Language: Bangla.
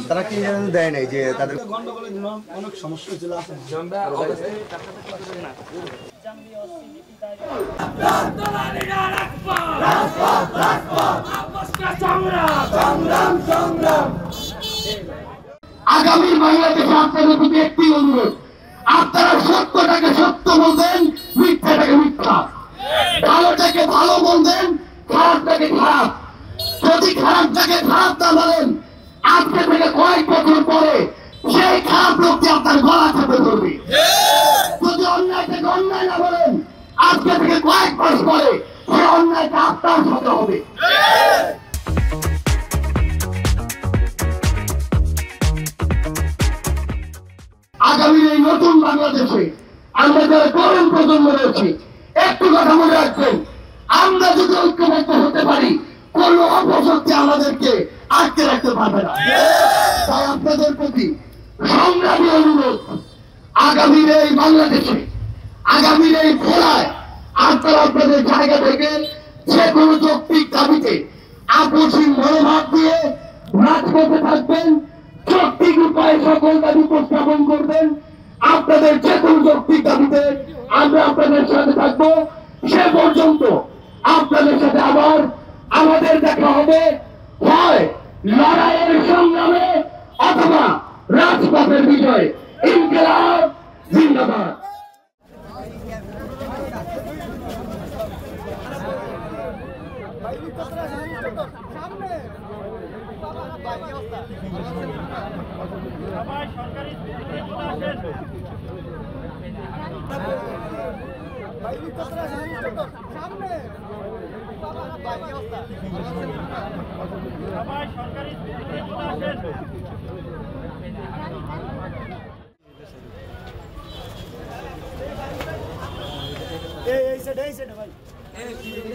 তারা কি দেয় নাই যে তাদের গন্ডগোলের জন্য অনেক সমস্যা ছিল আগামী বাংলাদেশে আপনাদের প্রতি একটি অনুরোধ, আপনারা সত্যটাকে সত্য বলবেন, মিথ্যাটাকে মিথ্যা, ভালোটাকে ভালো বলবেন, খারাপটাকে খারাপ। যদি খারাপটাকে খারাপ না বলেন, আজকে থেকে কয়েক বছর পরে সেই খারাপ লোকটি আপনার গলা চেপে ধরবে। যদি অন্যায়টাকে অন্যায় না বলেন, আজকে থেকে কয়েক মাস পরে সেই অন্যায়টা আপনার সাথে হবে। আগামীর এই নতুন বাংলাদেশে আমরা যারা তরুণ প্রজন্ম রয়েছি, একটু কথা মনে রাখবেন, আমরা যদি ঐক্যবদ্ধ হতে পারি, কোন অপশক্তি আমাদেরকে আটকে রাখতে পারবে না। তাই আপনাদের প্রতি সংগ্রামী অনুরোধ, আগামীর এই বাংলাদেশে, আগামীর এই খোলায় আপনারা আপনাদের জায়গা থেকে যে কোনো যৌক্তিক দাবিতে আপসী মনোভাব দিয়ে রাজপথে থাকবেন, যৌক্তিক উপায়ে সকল দাবি উপস্থাপন করবেন। আপনাদের যে কোনো যৌক্তিক দাবিতে আমরা আপনাদের সাথে থাকবো। সে পর্যন্ত আপনাদের সাথে আবার আমাদের দেখা হবে, হয় লড়াইয়ের সংগ্রামে অথবা রাজপথের বিজয়। ইনকিলাব জিন্দাবাদ। Hey,